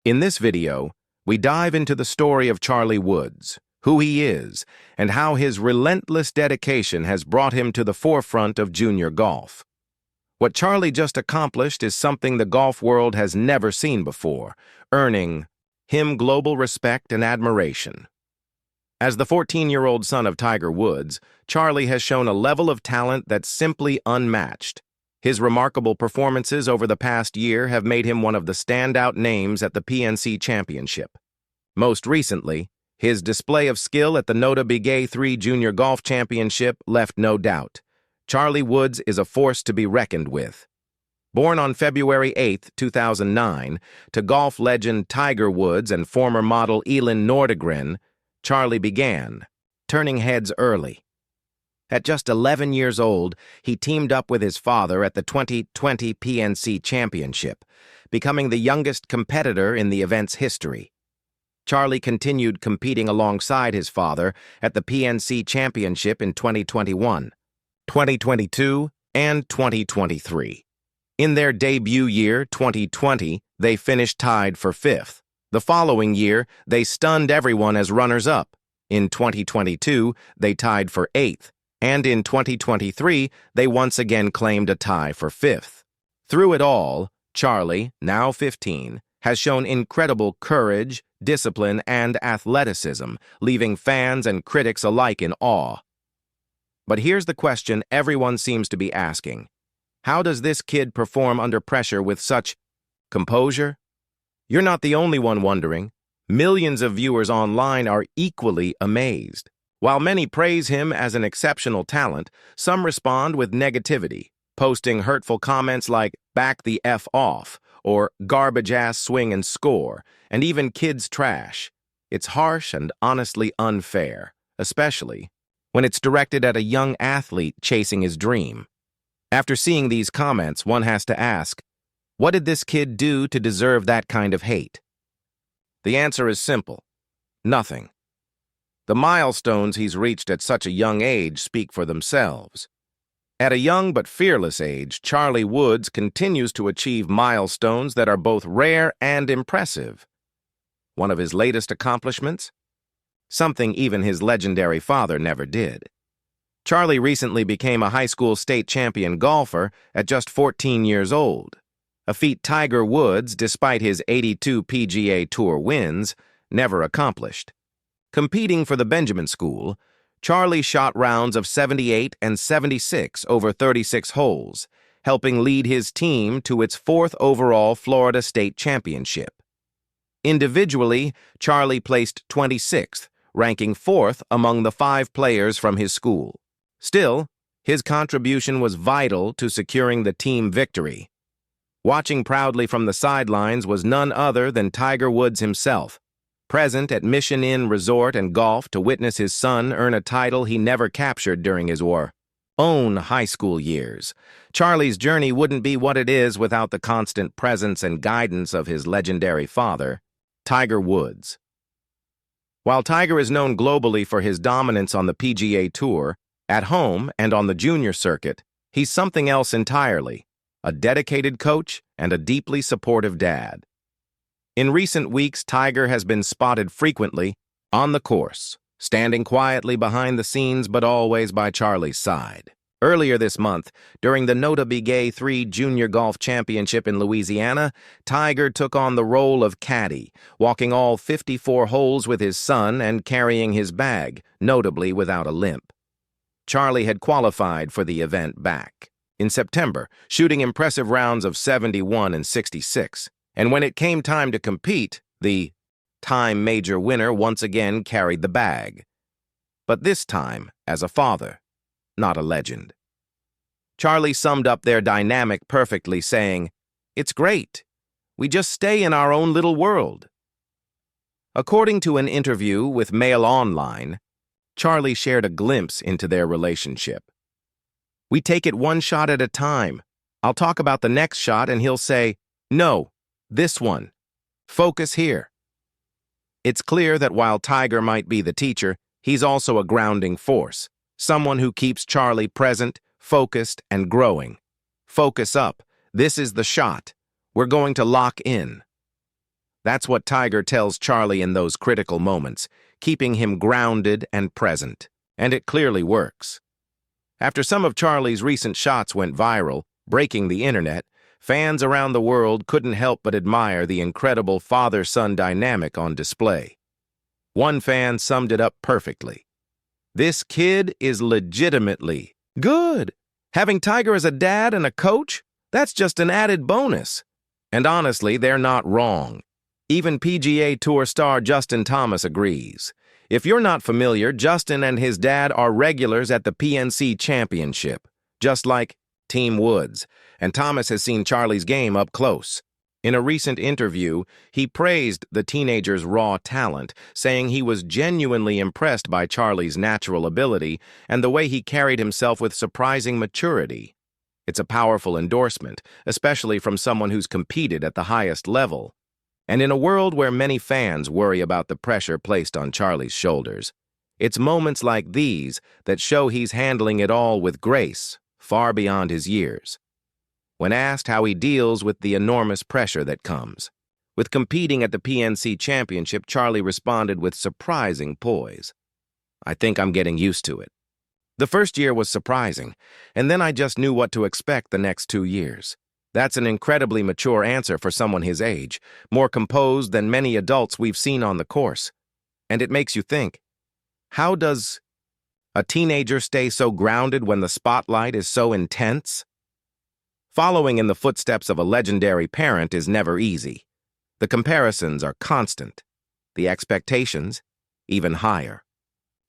In this video, we dive into the story of Charli Woods, who he is, and how his relentless dedication has brought him to the forefront of junior golf. What Charli just accomplished is something the golf world has never seen before, earning him global respect and admiration. As the 14-year-old son of Tiger Woods, Charli has shown a level of talent that's simply unmatched. His remarkable performances over the past year have made him one of the standout names at the PNC Championship. Most recently, his display of skill at the Nota Big 3 Junior Golf Championship left no doubt. Charli Woods is a force to be reckoned with. Born on February 8, 2009, to golf legend Tiger Woods and former model Elin Nordegren, Charli began, turning heads early. At just 11 years old, he teamed up with his father at the 2020 PNC Championship, becoming the youngest competitor in the event's history. Charli continued competing alongside his father at the PNC Championship in 2021, 2022, and 2023. In their debut year, 2020, they finished tied for 5th. The following year, they stunned everyone as runners-up. In 2022, they tied for 8th, and in 2023, they once again claimed a tie for 5th. Through it all, Charli, now 15, has shown incredible courage, discipline, and athleticism, leaving fans and critics alike in awe. But here's the question everyone seems to be asking. How does this kid perform under pressure with such composure? You're not the only one wondering. Millions of viewers online are equally amazed. While many praise him as an exceptional talent, some respond with negativity, posting hurtful comments like, "back the F off," or "garbage-ass swing and score," and even "kids trash." It's harsh and honestly unfair, especially when it's directed at a young athlete chasing his dream. After seeing these comments, one has to ask, what did this kid do to deserve that kind of hate? The answer is simple: nothing. The milestones he's reached at such a young age speak for themselves. At a young but fearless age, Charli Woods continues to achieve milestones that are both rare and impressive. One of his latest accomplishments? Something even his legendary father never did. Charli recently became a high school state champion golfer at just 14 years old, a feat Tiger Woods, despite his 82 PGA Tour wins, never accomplished. Competing for the Benjamin School, Charli shot rounds of 78 and 76 over 36 holes, helping lead his team to its 4th overall Florida State Championship. Individually, Charli placed 26th, ranking 4th among the 5 players from his school. Still, his contribution was vital to securing the team victory. Watching proudly from the sidelines was none other than Tiger Woods himself, present at Mission Inn Resort and Golf to witness his son earn a title he never captured during his own high school years. Charli's journey wouldn't be what it is without the constant presence and guidance of his legendary father, Tiger Woods. While Tiger is known globally for his dominance on the PGA Tour, at home and on the junior circuit, he's something else entirely: a dedicated coach and a deeply supportive dad. In recent weeks, Tiger has been spotted frequently on the course, standing quietly behind the scenes but always by Charli's side. Earlier this month, during the Nota Big 3 Junior Golf Championship in Louisiana, Tiger took on the role of caddy, walking all 54 holes with his son and carrying his bag, notably without a limp. Charli had qualified for the event back in September, shooting impressive rounds of 71 and 66. And when it came time to compete, the time major winner once again carried the bag. But this time as a father, not a legend. Charli summed up their dynamic perfectly, saying, "It's great. We just stay in our own little world." According to an interview with Mail Online, Charli shared a glimpse into their relationship. "We take it one shot at a time. I'll talk about the next shot and he'll say, 'No, this one. Focus here.'" It's clear that while Tiger might be the teacher, he's also a grounding force, someone who keeps Charli present, focused, and growing. "Focus up. This is the shot. We're going to lock in." That's what Tiger tells Charli in those critical moments, keeping him grounded and present. And it clearly works. After some of Charli's recent shots went viral, breaking the internet, fans around the world couldn't help but admire the incredible father-son dynamic on display. One fan summed it up perfectly. "This kid is legitimately good. Having Tiger as a dad and a coach, that's just an added bonus." And honestly, they're not wrong. Even PGA Tour star Justin Thomas agrees. If you're not familiar, Justin and his dad are regulars at the PNC Championship, just like Team Woods, and Thomas has seen Charli's game up close. In a recent interview, he praised the teenager's raw talent, saying he was genuinely impressed by Charli's natural ability and the way he carried himself with surprising maturity. It's a powerful endorsement, especially from someone who's competed at the highest level. And in a world where many fans worry about the pressure placed on Charli's shoulders, it's moments like these that show he's handling it all with grace, far beyond his years. When asked how he deals with the enormous pressure that comes with competing at the PNC Championship, Charli responded with surprising poise. "I think I'm getting used to it. The first year was surprising, and then I just knew what to expect the next 2 years." That's an incredibly mature answer for someone his age, more composed than many adults we've seen on the course. And it makes you think, how does a teenager stay so grounded when the spotlight is so intense? Following in the footsteps of a legendary parent is never easy. The comparisons are constant, the expectations even higher.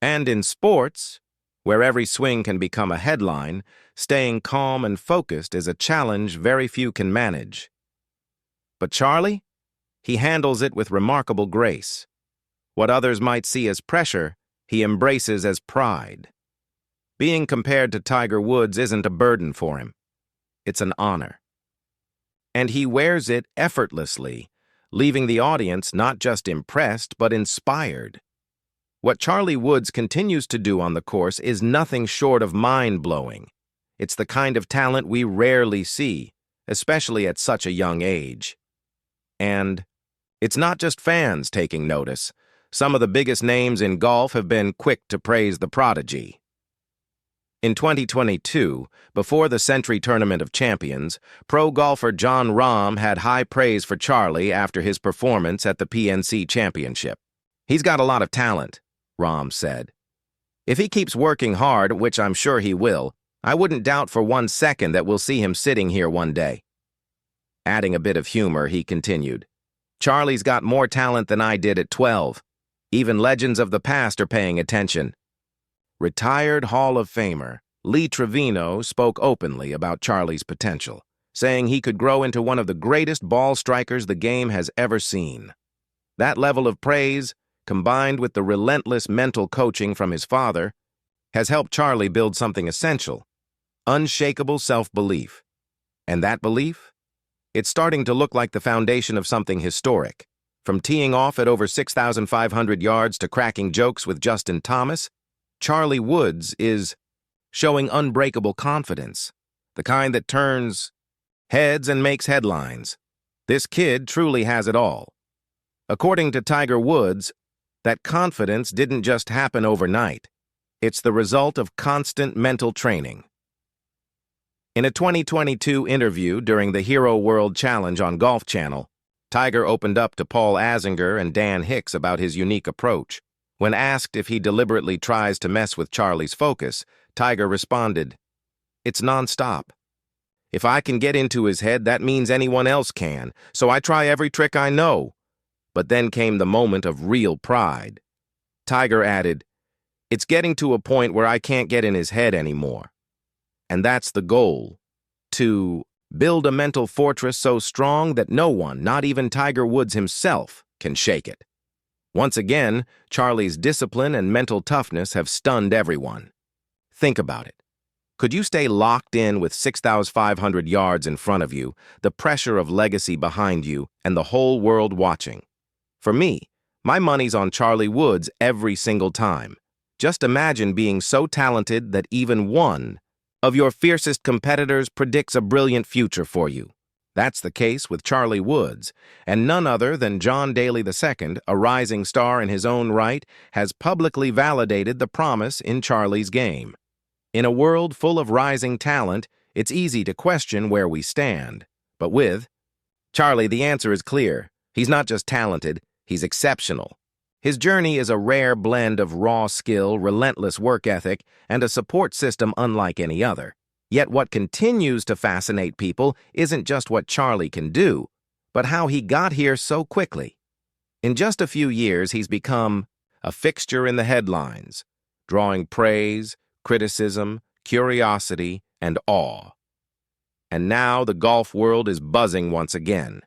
And in sports, where every swing can become a headline, staying calm and focused is a challenge very few can manage. But Charli? He handles it with remarkable grace. What others might see as pressure, he embraces as pride. Being compared to Tiger Woods isn't a burden for him. It's an honor. And he wears it effortlessly, leaving the audience not just impressed but inspired. What Charli Woods continues to do on the course is nothing short of mind-blowing. It's the kind of talent we rarely see, especially at such a young age. And it's not just fans taking notice. Some of the biggest names in golf have been quick to praise the prodigy. In 2022, before the Century Tournament of Champions, pro golfer Jon Rahm had high praise for Charli after his performance at the PNC Championship. "He's got a lot of talent," Rahm said. "If he keeps working hard, which I'm sure he will, I wouldn't doubt for 1 second that we'll see him sitting here one day." Adding a bit of humor, he continued, "Charli's got more talent than I did at 12. Even legends of the past are paying attention." Retired Hall of Famer Lee Trevino spoke openly about Charli's potential, saying he could grow into one of the greatest ball strikers the game has ever seen. That level of praise, combined with the relentless mental coaching from his father, has helped Charli build something essential: unshakable self-belief. And that belief? It's starting to look like the foundation of something historic. From teeing off at over 6,500 yards to cracking jokes with Justin Thomas, Charli Woods is showing unbreakable confidence, the kind that turns heads and makes headlines. This kid truly has it all. According to Tiger Woods, that confidence didn't just happen overnight. It's the result of constant mental training. In a 2022 interview during the Hero World Challenge on Golf Channel, Tiger opened up to Paul Azinger and Dan Hicks about his unique approach. When asked if he deliberately tries to mess with Charli's focus, Tiger responded, "It's nonstop. If I can get into his head, that means anyone else can, so I try every trick I know." But then came the moment of real pride. Tiger added, "It's getting to a point where I can't get in his head anymore." And that's the goal, to build a mental fortress so strong that no one, not even Tiger Woods himself, can shake it. Once again, Charli's discipline and mental toughness have stunned everyone. Think about it. Could you stay locked in with 6,500 yards in front of you, the pressure of legacy behind you, and the whole world watching? For me, my money's on Charli Woods every single time. Just imagine being so talented that even one of your fiercest competitors predicts a brilliant future for you. That's the case with Charli Woods, and none other than John Daly II, a rising star in his own right, has publicly validated the promise in Charli's game. In a world full of rising talent, it's easy to question where we stand. But with Charli, the answer is clear. He's not just talented, he's exceptional. His journey is a rare blend of raw skill, relentless work ethic, and a support system unlike any other. Yet what continues to fascinate people isn't just what Charli can do, but how he got here so quickly. In just a few years, he's become a fixture in the headlines, drawing praise, criticism, curiosity, and awe. And now the golf world is buzzing once again.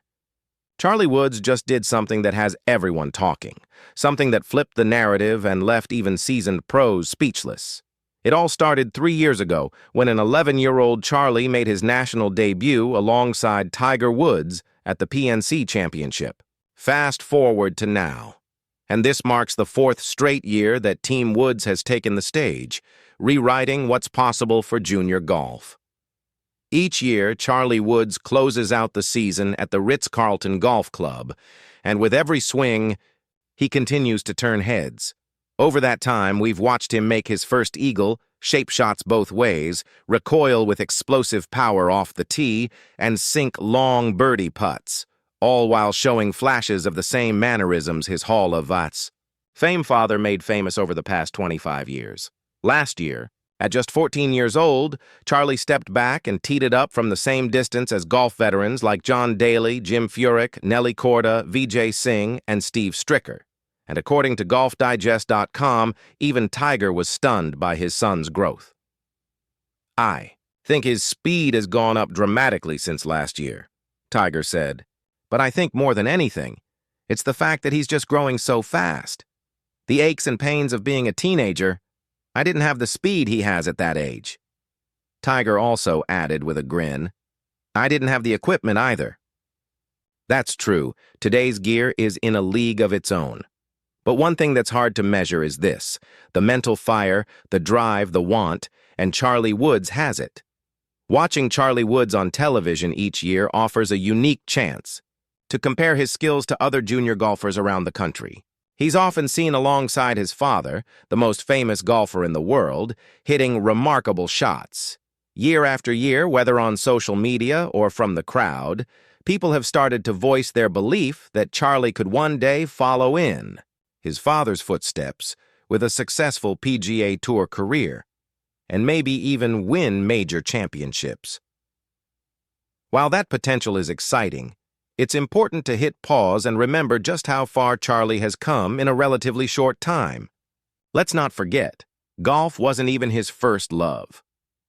Charli Woods just did something that has everyone talking, something that flipped the narrative and left even seasoned pros speechless. It all started 3 years ago when an 11-year-old Charli made his national debut alongside Tiger Woods at the PNC Championship. Fast forward to now, and this marks the 4th straight year that Team Woods has taken the stage, rewriting what's possible for junior golf. Each year, Charli Woods closes out the season at the Ritz-Carlton Golf Club, and with every swing, he continues to turn heads. Over that time, we've watched him make his first eagle, shape shots both ways, recoil with explosive power off the tee, and sink long birdie putts, all while showing flashes of the same mannerisms his Hall of Fame father made famous over the past 25 years. Last year, at just 14 years old, Charli stepped back and teed it up from the same distance as golf veterans like John Daly, Jim Furyk, Nelly Korda, Vijay Singh, and Steve Stricker. And according to GolfDigest.com, even Tiger was stunned by his son's growth. "I think his speed has gone up dramatically since last year," Tiger said. "But I think more than anything, it's the fact that he's just growing so fast. The aches and pains of being a teenager, I didn't have the speed he has at that age." Tiger also added with a grin, "I didn't have the equipment either." That's true. Today's gear is in a league of its own. But one thing that's hard to measure is this: the mental fire, the drive, the want, and Charli Woods has it. Watching Charli Woods on television each year offers a unique chance to compare his skills to other junior golfers around the country. He's often seen alongside his father, the most famous golfer in the world, hitting remarkable shots. Year after year, whether on social media or from the crowd, people have started to voice their belief that Charli could one day follow in his father's footsteps with a successful PGA Tour career, and maybe even win major championships. While that potential is exciting, it's important to hit pause and remember just how far Charli has come in a relatively short time. Let's not forget, golf wasn't even his first love.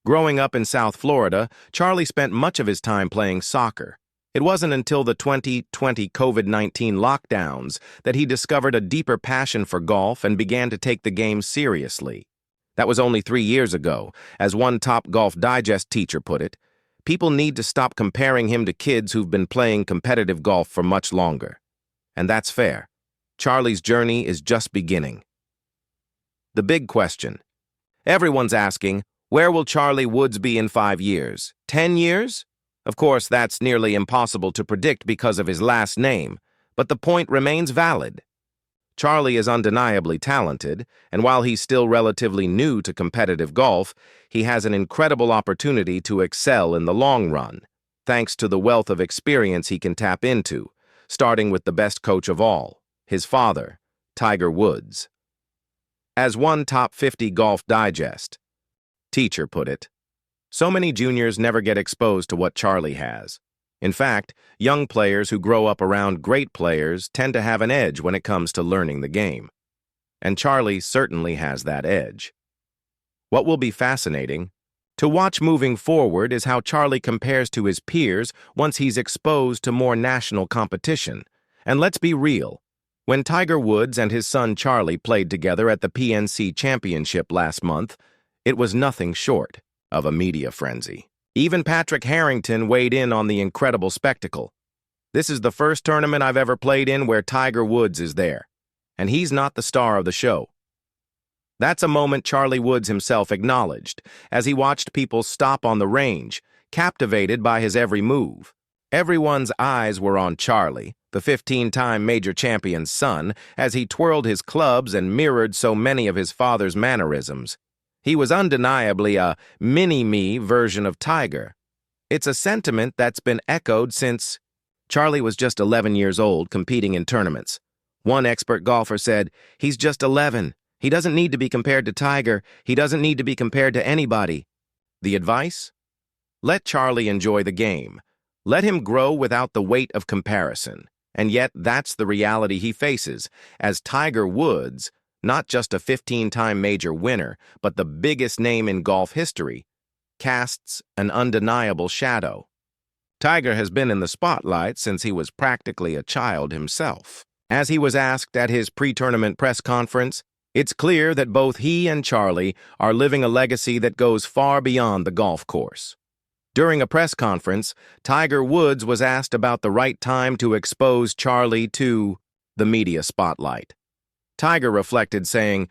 Growing up in South Florida, Charli spent much of his time playing soccer. It wasn't until the 2020 COVID-19 lockdowns that he discovered a deeper passion for golf and began to take the game seriously. That was only 3 years ago. As one top Golf Digest teacher put it, people need to stop comparing him to kids who've been playing competitive golf for much longer. And that's fair. Charli's journey is just beginning. The big question. Everyone's asking, where will Charli Woods be in 5 years? 10 years? Of course, that's nearly impossible to predict because of his last name, but the point remains valid. Charli is undeniably talented, and while he's still relatively new to competitive golf, he has an incredible opportunity to excel in the long run, thanks to the wealth of experience he can tap into, starting with the best coach of all, his father, Tiger Woods. As one top 50 Golf Digest teacher put it, so many juniors never get exposed to what Charli has. In fact, young players who grow up around great players tend to have an edge when it comes to learning the game. And Charli certainly has that edge. What will be fascinating to watch moving forward is how Charli compares to his peers once he's exposed to more national competition. And let's be real. When Tiger Woods and his son Charli played together at the PNC Championship last month, it was nothing short of a media frenzy. Even Patrick Harrington weighed in on the incredible spectacle. "This is the first tournament I've ever played in where Tiger Woods is there, and he's not the star of the show." That's a moment Charli Woods himself acknowledged as he watched people stop on the range, captivated by his every move. Everyone's eyes were on Charli, the 15-time major champion's son, as he twirled his clubs and mirrored so many of his father's mannerisms. He was undeniably a mini-me version of Tiger. It's a sentiment that's been echoed since Charli was just 11 years old, competing in tournaments. One expert golfer said, "He's just 11. He doesn't need to be compared to Tiger. He doesn't need to be compared to anybody." The advice? Let Charli enjoy the game. Let him grow without the weight of comparison. And yet, that's the reality he faces, as Tiger Woods, not just a 15-time major winner, but the biggest name in golf history, casts an undeniable shadow. Tiger has been in the spotlight since he was practically a child himself. As he was asked at his pre-tournament press conference, it's clear that both he and Charli are living a legacy that goes far beyond the golf course. During a press conference, Tiger Woods was asked about the right time to expose Charli to the media spotlight. Tiger reflected, saying,